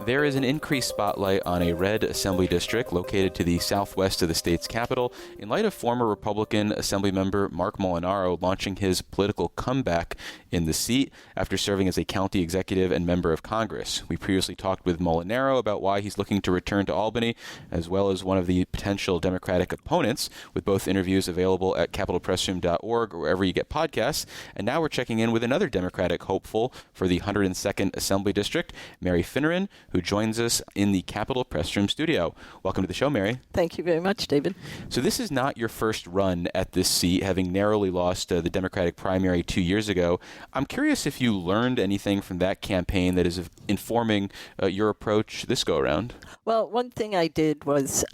There is an increased spotlight on a red assembly district located to the southwest of the state's capital in light of former Republican Assemblymember Mark Molinaro launching his political comeback in the seat after serving as a county executive and member of Congress. We previously talked with Molinaro about why he's looking to return to Albany, as well as one of the potential Democratic opponents, with both interviews available at capitalpressroom.org or wherever you get podcasts. And now we're checking in with another Democratic hopeful for the 102nd Assembly District, Mary Finneran, who joins us in the Capitol Press Room studio. Welcome to the show, Mary. Thank you very much, David. So this is not your first run at this seat, having narrowly lost the Democratic primary 2 years ago. I'm curious if you learned anything from that campaign that is informing your approach this go-around. Well, one thing I did was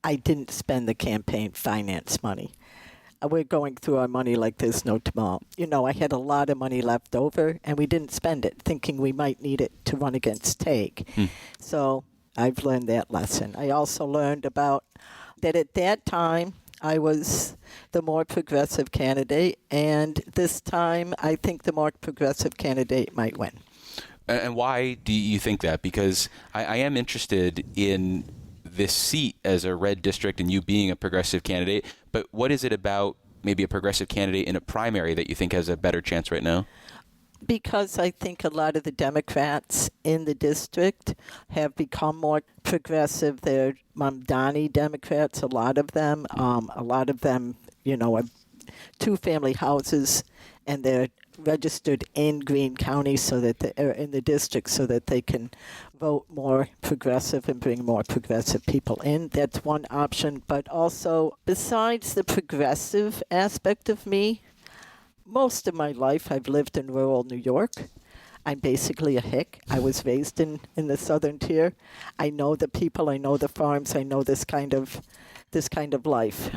I didn't spend the campaign finance money. We're going through our money like there's no tomorrow. You know, I had a lot of money left over, and we didn't spend it, thinking we might need it to run against Teague. So I've learned that lesson. I also learned about that at that time, I was the more progressive candidate, and this time I think the more progressive candidate might win. And why do you think that? Because I am interested in this seat as a red district and you being a progressive candidate, but what is it about maybe a progressive candidate in a primary that you think has a better chance right now? Because I think a lot of the Democrats in the district have become more progressive. They're Mamdani Democrats, a lot of them. You know, are two-family houses, and they're registered in Greene County so that they're in the district so that they can vote more progressive and bring more progressive people in. That's one option. But also, besides the progressive aspect of me, most of my life I've lived in rural New York. I'm basically a hick. I was raised in the southern tier. I know the people, I know the farms, I know this kind of life.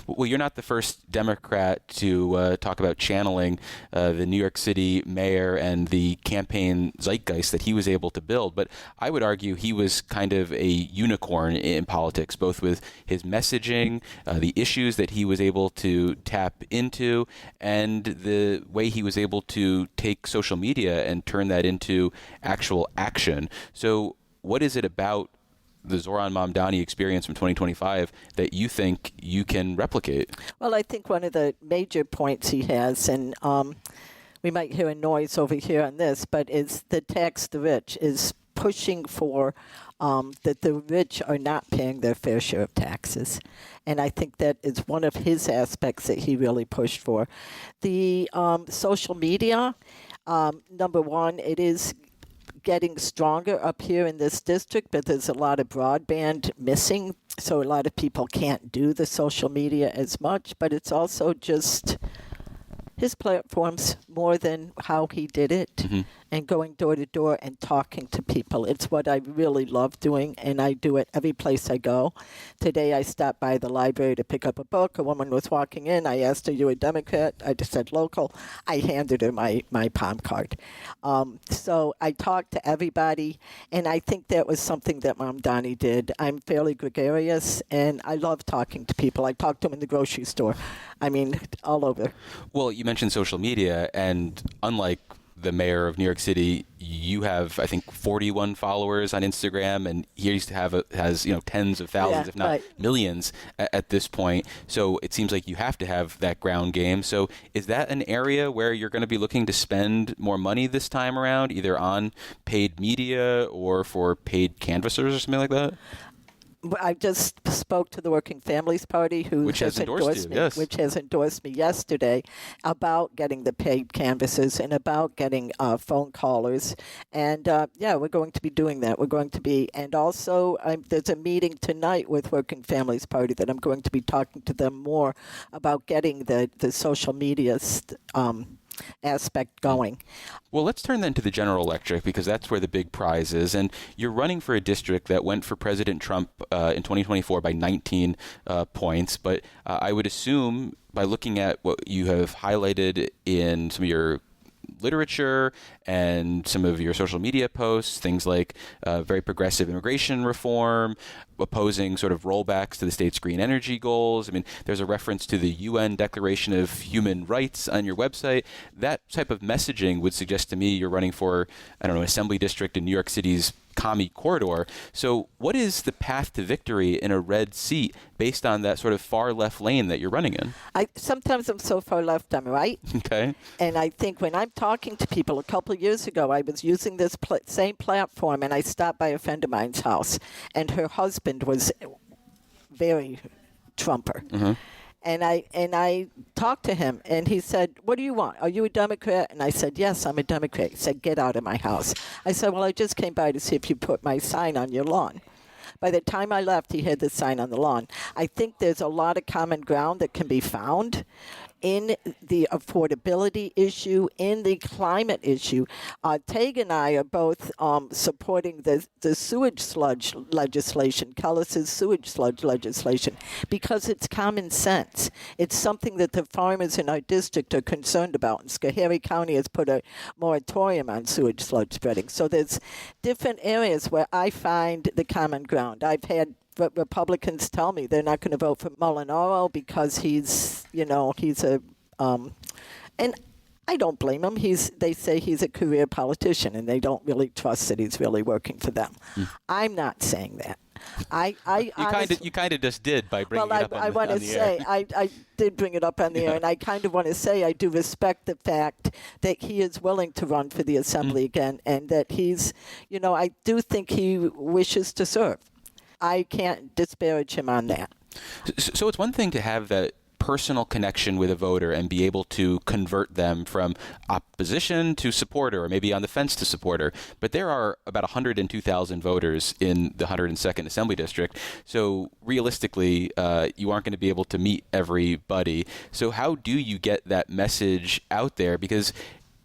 Well, you're not the first Democrat to talk about channeling the New York City mayor and the campaign zeitgeist that he was able to build. But I would argue he was kind of a unicorn in politics, both with his messaging, the issues that he was able to tap into, and the way he was able to take social media and turn that into actual action. So what is it about the Zohran Mamdani experience from 2025 that you think you can replicate? Well, I think one of the major points he has, and we might hear a noise over here on this, but is the tax the rich, is pushing for that the rich are not paying their fair share of taxes. And I think that is one of his aspects that he really pushed for. The social media, number one, it is getting stronger up here in this district, but there's a lot of broadband missing, so a lot of people can't do the social media as much, but it's also just his platforms more than how he did it, and going door to door and talking to people. It's what I really love doing, and I do it every place I go. Today I stopped by the library to pick up a book. A woman was walking in. I asked her, "You a Democrat?" I just said local. I handed her my palm card. So I talked to everybody, and I think that was something that Mamdani did. I'm fairly gregarious, and I love talking to people. I talk to them in the grocery store. I mean, all over. Well, you mentioned social media, and unlike the mayor of New York City, you have, I think, 41 followers on Instagram, and he used to has tens of thousands, if not millions at this point. So it seems like you have to have that ground game. So is that an area where you're going to be looking to spend more money this time around, either on paid media or for paid canvassers or something like that? I just spoke to the Working Families Party, which has endorsed me, yes. which has endorsed me yesterday, about getting the paid canvassers and about getting phone callers. And we're going to be doing that. We're going to be, and also there's a meeting tonight with Working Families Party that I'm going to be talking to them more about getting the social media aspect going. Well, let's turn then to the general electorate, because that's where the big prize is. And you're running for a district that went for President Trump in 2024 by 19 points. But I would assume, by looking at what you have highlighted in some of your literature and some of your social media posts, things like very progressive immigration reform, opposing sort of rollbacks to the state's green energy goals. I mean, there's a reference to the UN Declaration of Human Rights on your website. That type of messaging would suggest to me you're running for, Assembly District in New York City's commie corridor. So what is the path to victory in a red seat based on that sort of far left lane that you're running in? Sometimes I'm so far left, I'm right. Okay. And I think when I'm talking to people, a couple of years ago, I was using this same platform, and I stopped by a friend of mine's house, and her husband was very Trumper. Mm-hmm. And I talked to him, and he said, "What do you want? Are you a Democrat?" And I said, "Yes, I'm a Democrat." He said, "Get out of my house." I said, "Well, I just came by to see if you put my sign on your lawn." By the time I left, he had the sign on the lawn. I think there's a lot of common ground that can be found in the affordability issue, in the climate issue. Teague and I are both supporting the sewage sludge legislation, Kellis's sewage sludge legislation, because it's common sense. It's something that the farmers in our district are concerned about. And Schoharie County has put a moratorium on sewage sludge spreading. So there's different areas where I find the common ground. I've had Republicans tell me they're not going to vote for Molinaro because he's a, and I don't blame him. They say he's a career politician, and they don't really trust that he's really working for them. I'm not saying that. You kind of just did by bringing it up on the air. Well, I want to say I did bring it up on the air, and I kind of want to say I do respect the fact that he is willing to run for the assembly again, and that he's, I do think he wishes to serve. I can't disparage him on that. So it's one thing to have that personal connection with a voter and be able to convert them from opposition to supporter, or maybe on the fence to supporter. But there are about 102,000 voters in the 102nd Assembly District. So realistically, you aren't going to be able to meet everybody. So how do you get that message out there? Because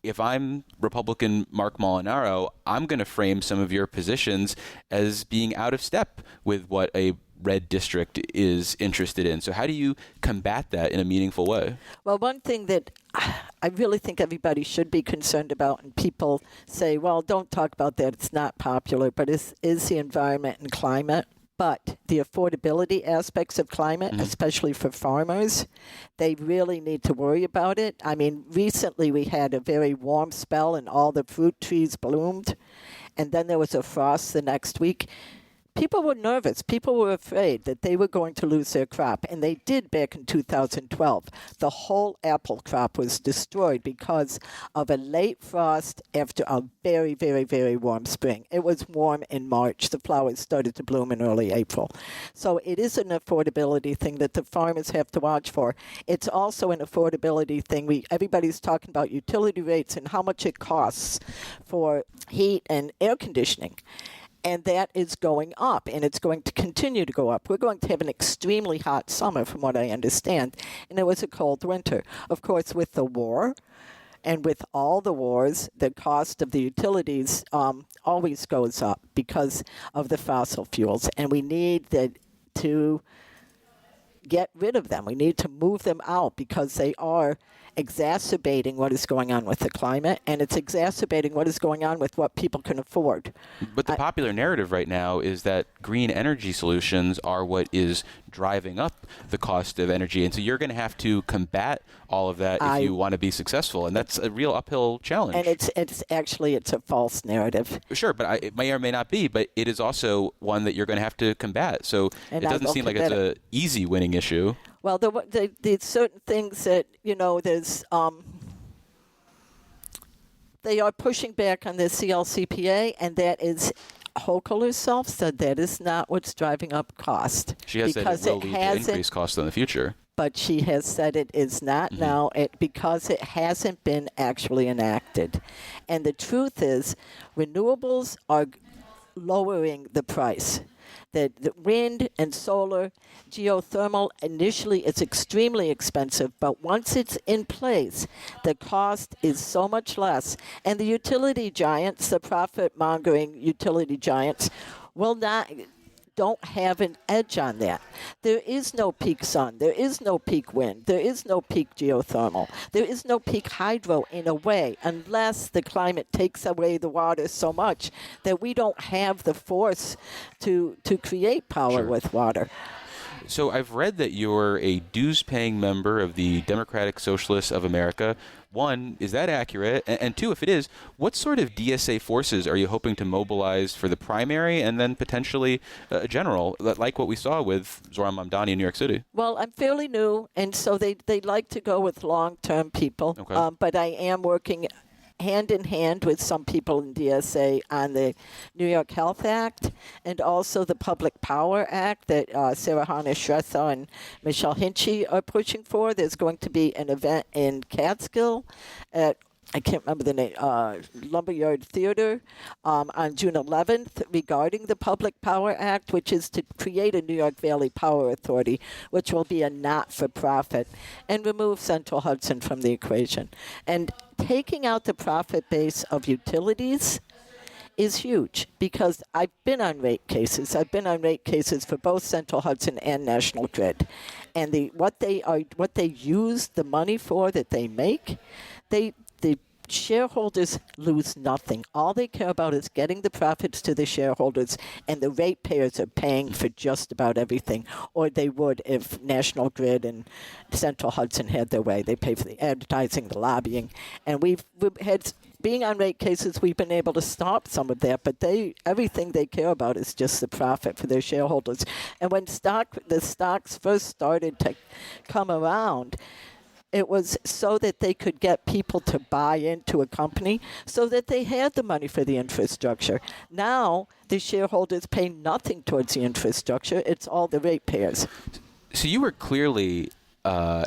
if I'm Republican Mark Molinaro, I'm going to frame some of your positions as being out of step with what a red district is interested in. So how do you combat that in a meaningful way? Well, one thing that I really think everybody should be concerned about, and people say, well, don't talk about that, it's not popular, but is the environment and climate. But the affordability aspects of climate, especially for farmers, they really need to worry about it. I mean, recently we had a very warm spell and all the fruit trees bloomed, and then there was a frost the next week. People were nervous. People were afraid that they were going to lose their crop, and they did back in 2012. The whole apple crop was destroyed because of a late frost after a very, very, very warm spring. It was warm in March. The flowers started to bloom in early April. So it is an affordability thing that the farmers have to watch for. It's also an affordability thing. Everybody's talking about utility rates and how much it costs for heat and air conditioning. And that is going up, and it's going to continue to go up. We're going to have an extremely hot summer, from what I understand, and it was a cold winter. Of course, with the war and with all the wars, the cost of the utilities always goes up because of the fossil fuels, and we need to get rid of them. We need to move them out because they are exacerbating what is going on with the climate, and it's exacerbating what is going on with what people can afford. But the popular narrative right now is that green energy solutions are what is driving up the cost of energy, and so you're going to have to combat all of that if you want to be successful, and that's a real uphill challenge. And it's a false narrative. Sure, but it may or may not be, but it is also one that you're going to have to combat. So it doesn't seem like it's an easy winning issue. Well, the certain things that, there's they are pushing back on the CLCPA, and that is, Hochul herself said that is not what's driving up cost. She has said it will lead to increased costs in the future. But she has said it is not now because it hasn't been actually enacted. And the truth is, renewables are lowering the price. The wind and solar, geothermal, initially it's extremely expensive, but once it's in place, the cost is so much less. And the utility giants, the profit-mongering utility giants, don't have an edge on that. There is no peak sun. There is no peak wind. There is no peak geothermal. There is no peak hydro in a way, unless the climate takes away the water so much that we don't have the force to create power with water. So I've read that you're a dues-paying member of the Democratic Socialists of America. One, is that accurate? And two, if it is, what sort of DSA forces are you hoping to mobilize for the primary and then potentially a general, like what we saw with Zohran Mamdani in New York City? Well, I'm fairly new, and so they like to go with long-term people. Okay. But I am working hand in hand with some people in DSA on the New York Health Act and also the Public Power Act that Sarah Harner-Shrestha and Michelle Hinchy are pushing for. There's going to be an event in Catskill at I can't remember the name, Lumberyard Theater on June 11th regarding the Public Power Act, which is to create a New York Valley Power Authority, which will be a not-for-profit, and remove Central Hudson from the equation. And taking out the profit base of utilities is huge because I've been on rate cases. I've been on rate cases for both Central Hudson and National Grid. And what they use the money for that they make, the shareholders lose nothing. All they care about is getting the profits to the shareholders, and the ratepayers are paying for just about everything, or they would if National Grid and Central Hudson had their way. They pay for the advertising, the lobbying, and we've had. Being on rate cases, we've been able to stop some of that, but everything they care about is just the profit for their shareholders. And when the stocks first started to come around, it was so that they could get people to buy into a company so that they had the money for the infrastructure. Now, the shareholders pay nothing towards the infrastructure. It's all the ratepayers. So you were clearly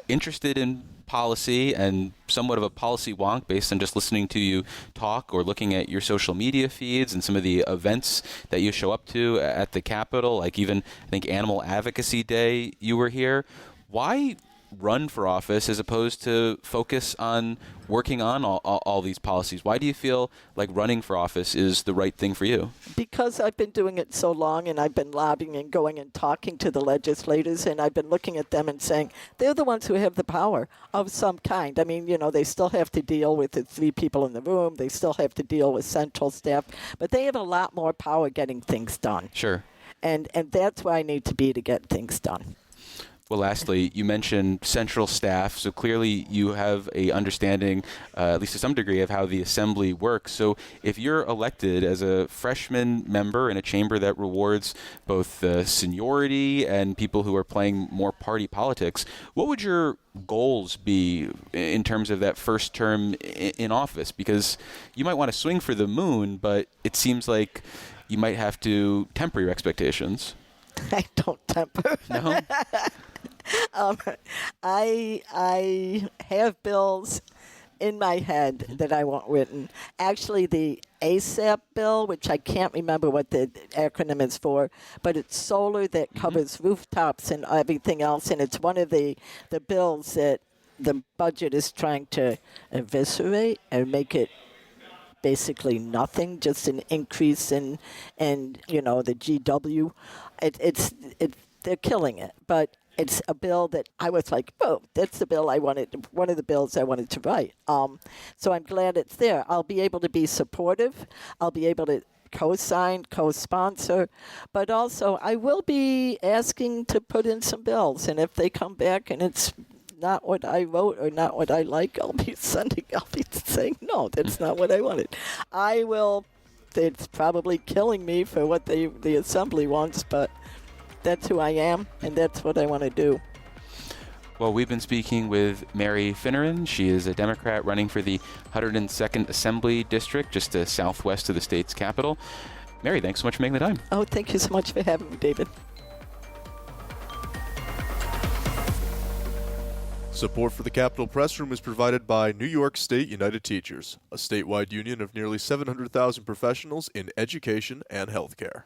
interested in policy and somewhat of a policy wonk based on just listening to you talk or looking at your social media feeds and some of the events that you show up to at the Capitol, like even, I think, Animal Advocacy Day, you were here. Why run for office as opposed to focus on working on all these policies? Why do you feel like running for office is the right thing for you? Because I've been doing it so long, and I've been lobbying and going and talking to the legislators, and I've been looking at them and saying, they're the ones who have the power of some kind. I mean, they still have to deal with the 3 people in the room. They still have to deal with central staff, but they have a lot more power getting things done. Sure. And that's where I need to be to get things done. Well, lastly, you mentioned central staff, so clearly you have a understanding, at least to some degree, of how the assembly works. So if you're elected as a freshman member in a chamber that rewards both seniority and people who are playing more party politics, what would your goals be in terms of that first term in office? Because you might want to swing for the moon, but it seems like you might have to temper your expectations. I don't temper. No? I have bills in my head that I want written. Actually, the ASAP bill, which I can't remember what the acronym is for, but it's solar that covers rooftops and everything else, and it's one of the bills that the budget is trying to eviscerate and make it basically nothing, just an increase in the GW. They're killing it, but it's a bill that I was like, oh, that's the bill I wanted, one of the bills I wanted to write. So I'm glad it's there. I'll be able to be supportive. I'll be able to co-sign, co-sponsor, but also I will be asking to put in some bills, and if they come back and it's not what I wrote or not what I like, I'll be saying, no, that's not what I wanted. It's probably killing me for what the Assembly wants, but that's who I am, and that's what I want to do. Well, we've been speaking with Mary Finneran. She is a Democrat running for the 102nd Assembly District, just southwest of the state's capital. Mary, thanks so much for making the time. Oh, thank you so much for having me, David. Support for the Capitol Press Room is provided by New York State United Teachers, a statewide union of nearly 700,000 professionals in education and healthcare.